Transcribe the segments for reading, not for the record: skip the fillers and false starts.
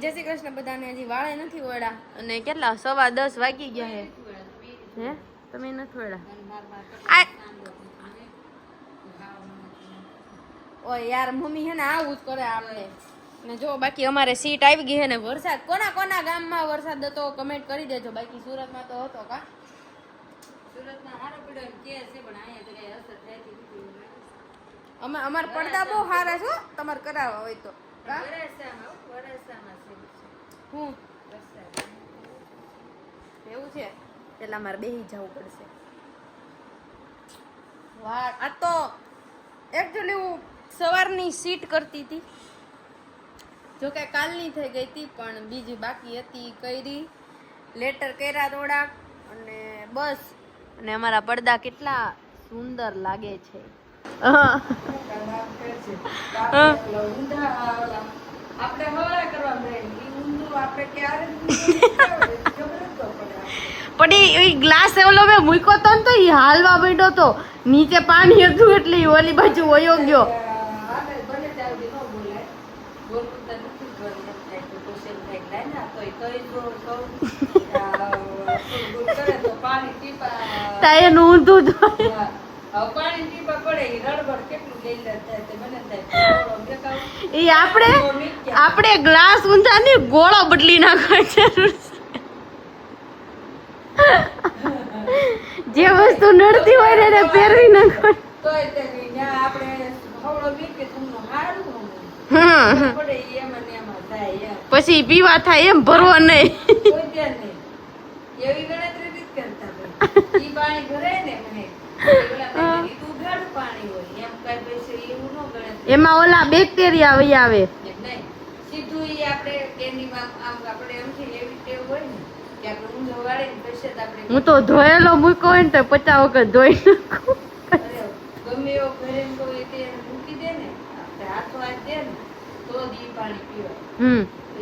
જય શ્રી કૃષ્ણ બધાને. હજી વાળે નથી વળ્યા અને કેટલા 10:15 વાગી ગયા હે. હે તમે નથી વળ્યા? ઓય યાર મમ્મી હે ને આવું જ કરે આપણે. ને જો બાકી અમારે સીટ આવી ગઈ હે ને વરસાદ કોના કોના ગામમાં વરસાદ હતો કમેન્ટ કરી દેજો. બાકી સુરતમાં તો હતો કા? સુરતમાં હારો પડ્યો એમ કે છે પણ અહીંયા તો કઈ અસર થઈ નથી. અમાર પડદા બહુ સારા છે તમાર કરાવવા હોય તો. હું એવું છે પેલા મારે બેહી જવું પડશે. વાહ આ તો એકચ્યુઅલી હું સવારની સીટ કરતી હતી, જો કે કાલની થઈ ગઈ હતી પણ બીજી બાકી હતી કરી લેટર કર્યા થોડાક અને બસ. અને અમારા પડદા કેટલા સુંદર લાગે છે. પડી ગ્લાસ એવલો મેં મૂક્યો તો ને તો એ હાલવા બેઠો તો નીચે પાણી હતું એટલે ઓલી બાજુ વયો ગયો. એનું ઊંધું એ આપણે ગ્લાસ ઊંધા ની ગોળો બદલી નાખવા જરૂર છે. જે વસ્તુ નડતી હોય ને એને પહેરવી નાખો. પછી પીવા થાય એમ ભરવો નહીં. એમાં ઓલા બેક્ટેરિયા વહી આવે. હું તો ધોયેલો મૂક્યો હોય ને તો 50 વખત ધોઈ નાખું. ગમે એવો ઘરે મૂકી દે ને હાથો હાથ દે ને તો દી પાણી પીવાય.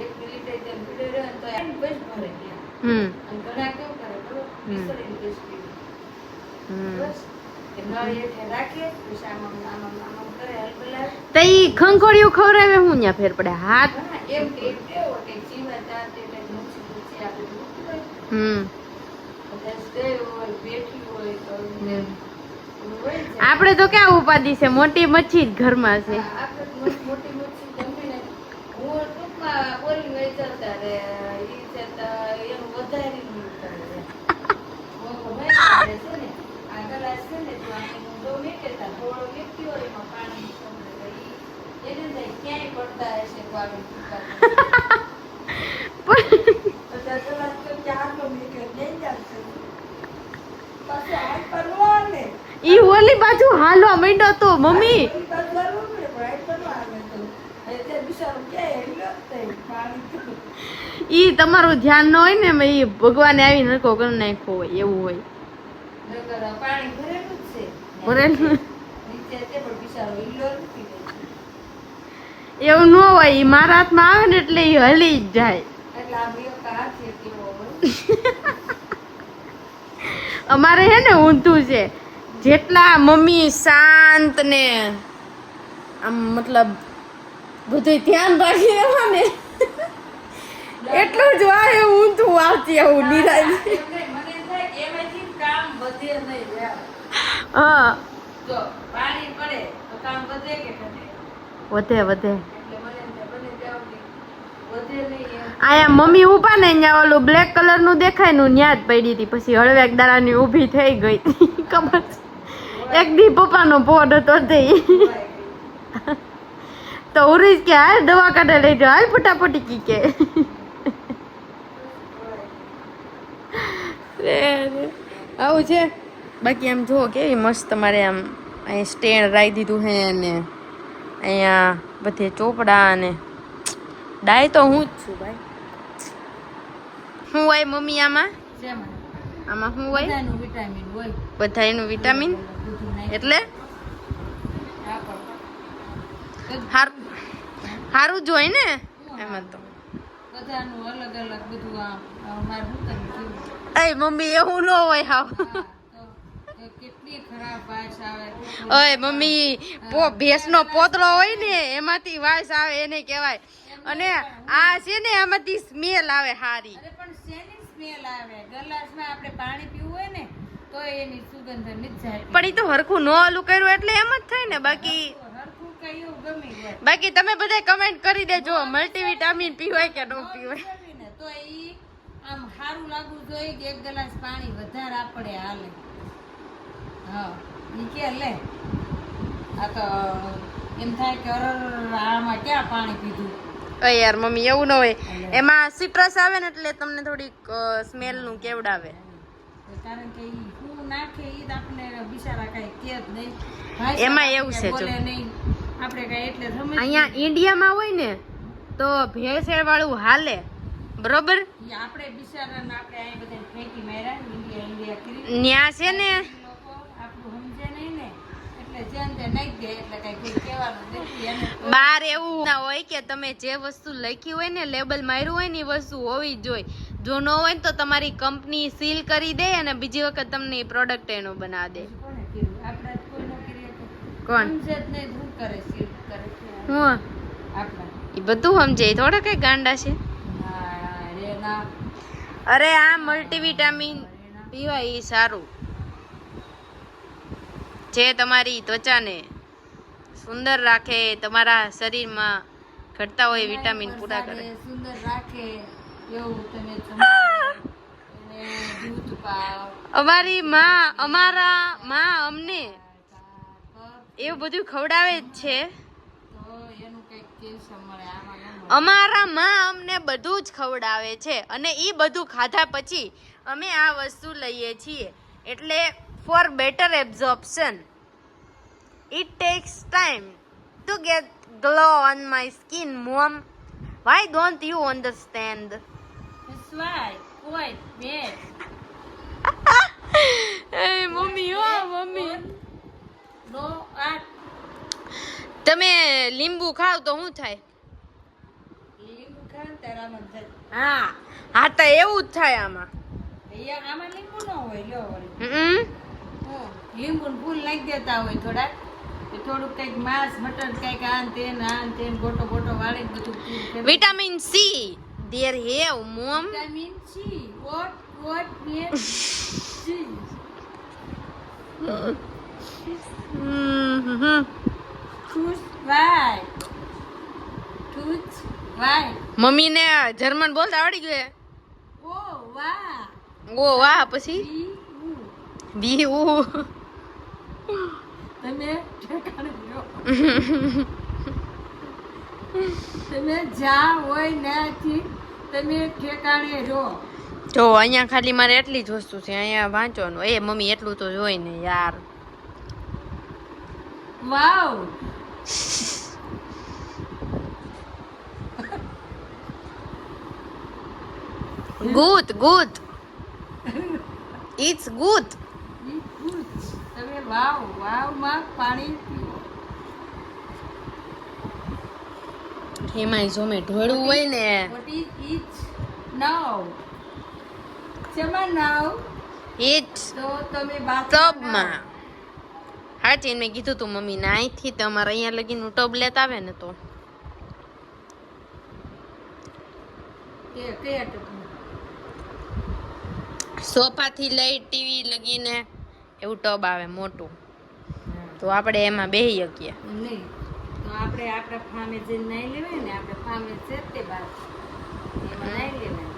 1 મિનિટ તેમ પીડે રહે તો એમ બસ ભરે ગયા. અને ઘણા કેવું કરે બરોબર વિસરીને બસ પીવે. બસ કે નળી હેઠે રાખે પછી આમ કરે હલબલાય તઈ ખંખોડિયું ખવરાવે હું ન્યા ફેર પડે હાથ એમ કે કેવો કે જીવા જાત એટલે મુછી આપણે આપણે તો ક્યાં ઉપાધિ છે, મોટી મચ્છી જ ઘરમાં છે. ઈ ઓલી બાજુ હાલવા માંડ્યો તો મમ્મી. ઈ તમારું ધ્યાન ન હોય ને ઈ ભગવાને આવી નરકો કરી નાખ્યો હોય એવું હોય. એવું ન હોય. ઈ મારા હાથમાં આવે ને એટલે ઈ હલી જ જાય. અમારે હે ને ઊંધું છે. જેટલા મમ્મી શાંત ને આમ મતલબ બધું ધ્યાન રાખી રહેવા ને એટલું જ વાય ઊંધું આવતી આવું નિરાય. હા વધે વધે. આયા મમ્મી ઉભા ને ત્યાં ઓલું બ્લેક કલર નું દેખાય નું ન્યા જ પડી હતી. પછી હળવેક દાડાની ઊભી થઈ ગઈ ખબર. એક દી પપ્પાનો પોડ હતો તે તો ઉરીશ કે હાલ દવા કાઢે લઈ જાઓ હાલ ફટાફટી કી કે. આવું છે. બાકી આમ જુઓ કેવી મસ્ત તમારે આમ અહીં સ્ટેન્ડ રાખી દીધું હે ને અહીંયા બધે ચોપડા અને ડાય તો હું જ છું ભાઈ. શું હોય મમ્મી આમાં? આમાં શું હોય? બધા એનું વિટામિન એટલે સારું જ હોય ને એમાં તો. એ મમ્મી એવું ન હોય હાવ. ઓય મમ્મી ભેંસનો પોતળો હોય ને એમાંથી વાસ આવે એને કહેવાય અને આ છે ને આમાંથી સ્મેલ આવે હારી. અરે પણ શેની સ્મેલ આવે? ગ્લાસમાં આપણે પાણી પીવું હોય ને તો એની સુગંધ નથી જાય. પણ ઈ તો હરખું નો આલું કર્યું એટલે એમ જ થાય ને. બાકી હરખું કયું ગમે હોય. બાકી તમે બધા કમેન્ટ કરી દેજો મલ્ટીવિટામિન પીવાય કે ન પીવાય. તો ઈ આમ સારું લાગવું જોઈએ કે 1 ગ્લાસ પાણી વધારે આપણે હાલે. હા ઈ કે લે આ તો એમ થાય કે આમાં ક્યાં પાણી પીધું. યાર મમ્મી એવું ન હોય. એમાં સિટ્રસ આવે ને એટલે તમને થોડીક સ્મેલ નું કેવડાવે. કારણ કે ઈ હું નાખે ઈ તો આપણે બિચારા કઈ કે જ નહીં. એમાં એવું છે જો નહીં આપણે કઈ એટલે સમજ. અહીંયા ઇન્ડિયામાં હોય ને તો ભેળસેળ વાળું હાલે બરોબર. આપણે બિચારાને આપણે અહીં બધા ફેંકી માર્યા ઇન્ડિયા કરી ન્યા છે ને લોકો આપણું સમજે નહીં ને એટલે જેમ તે નાખી દે એટલે કઈ કોઈ કહેવાનું નથી. એને બાર એવું ના હોય કે તમે જે વસ્તુ લખી હોય ને લેબલ માર્યું હોય ને એ વસ્તુ હોવી જ જોઈએ. જો ન હોય ને તો તમારી કંપની સીલ કરી દે અને બીજી વખત તમને પ્રોડક્ટ એનો બનાવી દે. કોને કીધું? આપણે કોઈ ન કરીએ તો કોણ સમજે જ નહીં. શું કરે છે કરે છે હું આપણે એ બધું સમજે થોડા કઈ ગાંડા છે. હા રે ના અરે આ મલ્ટીવિટામિન પીવાય એ સારું જે તમારી ત્વચાને સુંદર રાખે, તમારા શરીરમાં ઘટતા હોય વિટામિન પૂરા કરે. સુંદર રાખે એવું તમે એને દૂધ પાવ. અમારી અમારા માં અમને એવું બધું ખવડાવે જ છે. તો એનું કઈક કેલ્શિયમ મળે. આમાં અમારા માં અમને બધું જ ખવડાવે છે અને ઈ બધું ખાધા પછી અમે આ વસ્તુ લઈએ છીએ. એટલે for better absorption it takes time to get glow on my skin, mom. Why don't you understand? That's why. Wait, wait. Hey mummy હો મમ્મી No, તમે લીંબુ ખાવ તો શું થાય? લીંબુ ખાન તારામાં થાય. હા તો એવું જ થાય આમાં. આમાં લીંબુ ન હોય લ્યો વળી. લીંબુ ફૂલ નાખી દેતા હોય થોડાક થોડુંક કઈક માંસ મટન કઈક આન તેન ગોટો વાળી બધું vitamin C there have mom. Vitamin C what mean C Tooth white. Mummy ને જર્મન બોલતા આવડી ગયું. ઓ વાહ પછી બી ઉ તમે તમે જા હોય નથી તમે ઠેકાણે રહો. જો અહીંયા ખાલી મારે એટલી જ વસ્તુ છે અહીંયા વાંચવાનું. એ મમ્મી એટલું તો જોઈ ને યાર. વાવ good it's good. તમે વાવ માં પાણી પીવો. એમાં જો મેં ઢોળવું હોય ને what is it now now it's તો તમે ટબમાં હાચી મેં કીધું તું મમ્મી ને અહીંથી તમારે અહીંયા લગીનું ટબ લેતા આવે ને તો કયા ટબમાં? સોફા થી લઈ ટીવી લગીને એવું ટબ આવે મોટું. તો આપણે એમાં બેહી શકીએ. નહીં તો આપણે આપણા ફામે જઈને નાઈ લેવાય ને. આપણે ફામે છે તે બાદ એમાં નાઈ લેવાય.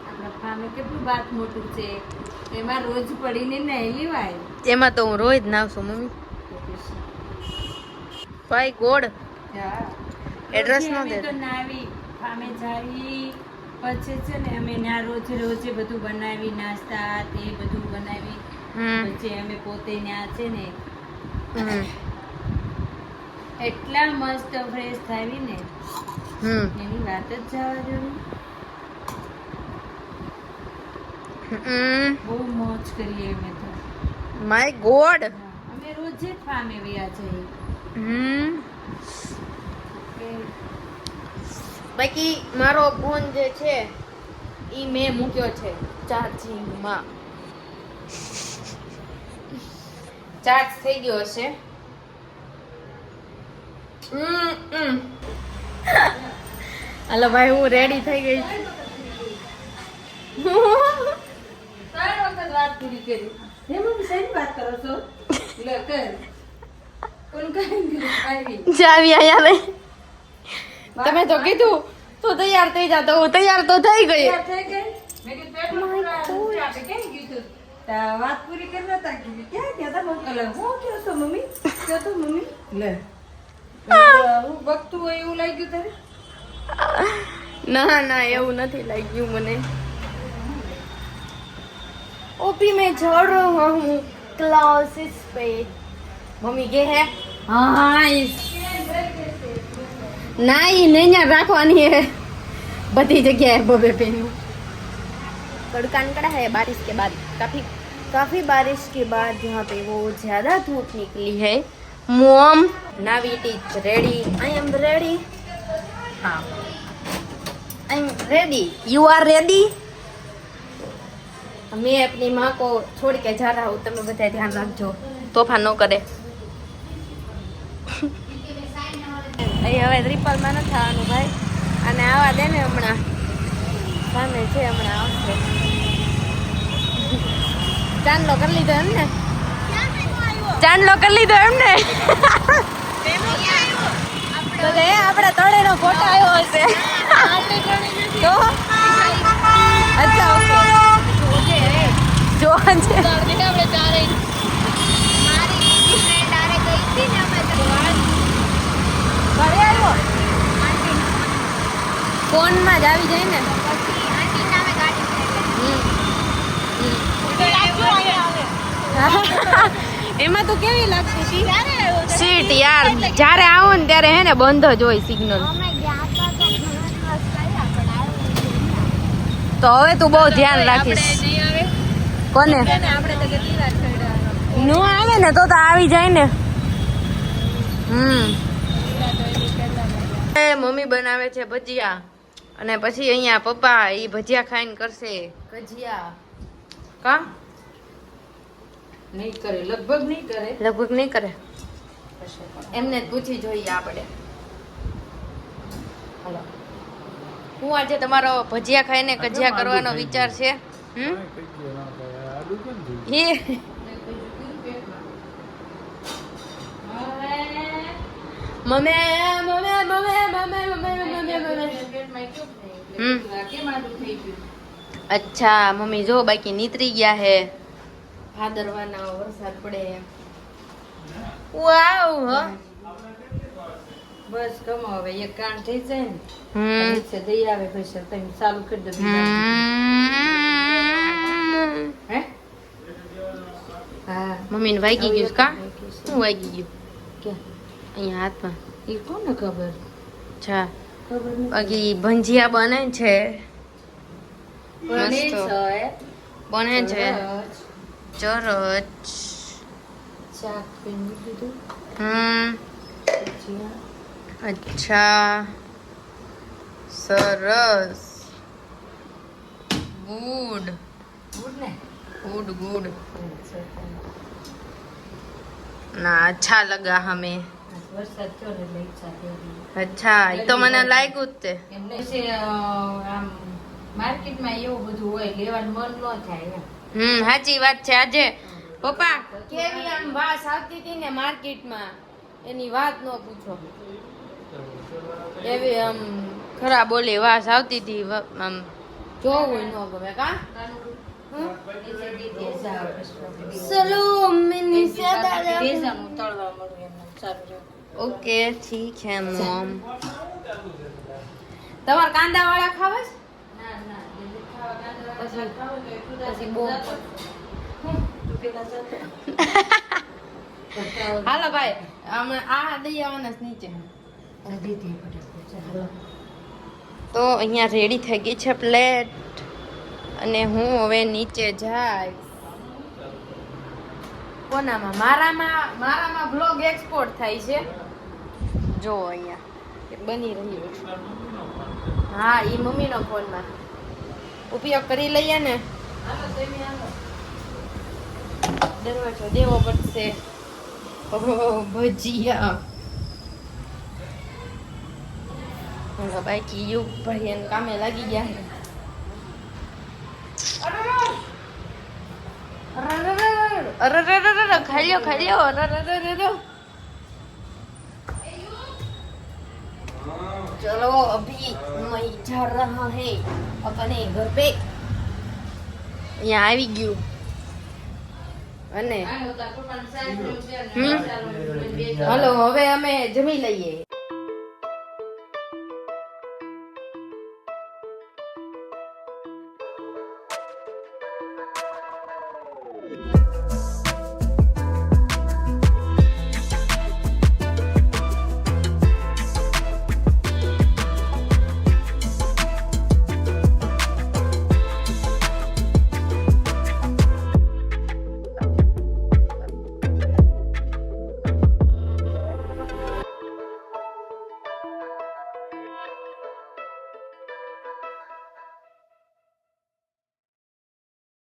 આપણા ફામે કેટલું બાત મોટું છે એમાં રોજ પડીને નાઈ લેવાય. એમાં તો હું રોજ નાવ છું મમ્મી. ભાઈ ગોડ એડ્રેસ નો દે તો નાવી ફામે જાવી પછી છે ને અમે ના રોજે બધું બનાવી નાસ્તા તે બધું બનાવી પછી અમે પોતે ત્યાં છે ને એટલા મસ્ત ફ્રેશ થાવી ને એની વાત જ જવા દેવી. બહુ મોજ કરીએ અમે તો. માય ગોડ અમે રોજે ફામે વ્યા જઈએ. બાકી મારો ફોન જે છે ઈ મેં મૂક્યો છે ચાર્જિંગમાં. ચાર્જ થઈ ગયો છે હાલો ભાઈ હું રેડી થઈ ગઈ ત્રણ વખત વાત પૂરી કરી. હે મમ્મી શેની વાત કરો છો? લે કર. કોણ કાંઈ આવી. જાવી આયા લે તમે તો કીધું તું તૈયાર થઈ જા તો હું તૈયાર તો થઈ ગઈ તૈયાર થઈ ગઈ? મેં કીધું પેટમાં પૂરા આપે કેમ કીધું? તા વાત પૂરી કરવા તા કીધું. ક્યાં કહેતા મમ્મી? અલા, હું કહો છો મમ્મી? કહો તો મમ્મી. લે. હું બકતું હોય એવું લાગ્યું તારે? ના ના એવું નથી લાગ્યું મને ओपी में छोड़ रहा हूँ क्लासेस पे मम्मी के है हाँ ना ये नहीं यहाँ રાખવાની है बड़ी जगह है बबे पे कड़कान कड़ा है बारिश के बाद काफी बारिश के बाद यहाँ पे वो ज्यादा धूप निकली है mom now it is ready I am ready हाँ I am ready you are ready मैं अपनी माँ को छोड़ के जा रहा हूँ તમે બધા ધ્યાન રાખજો તોફાન ન કરે અહીં હવે ત્રિપલમાં નથી આવવાનું ભાઈ અને આવા દે ને હમણાં સામે છે હમણાં આવશે ચાંદલો કરી લીધો એમ ને ચાંદલો કરી લીધો એમ ને તો કે આપણે તળેનો ફોટો આવ્યો હશે તો અચ્છા ઓકે જો છે આપણે ચારે મારી ફ્રેન્ડ આરે ગઈ હતી ને અમે તો ઘરે આવ્યો ફોનમાં જ આવી જાય ને પછી આંટી નામે ગાડી એમાં તો કેવી લાગતી સીટ યાર જ્યારે આવો ને ત્યારે હે ને બંધ જ હોય સિગ્નલ તો હવે તું બહુ ધ્યાન રાખીશ કોને નો આવે ને તો આવી જાય ને મમ્મી બનાવે છે ભજીયા અને પછી અહીંયા પપ્પા ઈ ભજીયા ખાઈને કરશે ભજીયા કા નહીં કરે, લગભગ નહીં કરે એમને જ પૂછી જોઈએ આપણે હાલો હું આજે તમારો ભજીયા ખાઈને કજિયા કરવાનો વિચાર છે અચ્છા મમ્મી જો બાકી નીતરી ગયા હે ભાદરવાના વરસાદ પડે વાવ બસ કમો હવે એક કામ થઈ જાય ને નીચે દઈ આવે પછી તમે ચાલુ કરી દો હે હા મમ્મીને વાગી ગયું કા શું વાગી ગયું કે અહીંયા હાથમાં એ કોને ખબર અચ્છા ખબર નહીં બાકી ભંજીયા બને છે બને મસ્ત. છે બને છે ચરચ શાક પીને દીધું અચ્છા સરસ ગુડ ગુડ ને गुड ना अच्छा लगा हमें વરસાદ થયો ને એટલે ઈચ્છા થઈ अच्छा એ તો મને લાગ્યું જ તે એમને છે આમ માર્કેટમાં એવું બધું હોય લેવાનું મન ન થાય એમ સાચી વાત છે આજે પપ્પા કેવી આમ વાસ આવતી હતી ને માર્કેટમાં એની વાત ન પૂછો એવી આમ ખરાબ બોલી વાસ આવતી હતી આમ જોવું ન ગમે કા चलो मैंने ओके ठीक है मॉम તમાર કાંદા વાળા ખાવે છે ના ના પછી બહુ હાલો ભાઈ અમે આ દઈ આવવાના છે નીચે તો અહીંયા રેડી થઈ ગઈ છે પ્લેટ અને હું હવે નીચે જઈશ કોનામાં મારામાં બ્લોગ એક્સપોર્ટ થાય છે જો અહીંયા એ બની રહ્યું છે હા એ મમ્મીનો ફોનમાં ઉપયોગ કરી લઈએ ને દરવાજો દેવો પડશે ભજીયા બોલો બાકી યુગ ભાઈ એને કામે લાગી ગયા છે. અરે ખાઈ લ્યો અરે चलो अभी मैं जा रहा है अपने घर पे. અહીંયા આવી ગયું અને હાલો હવે અમે જમી લઈએ.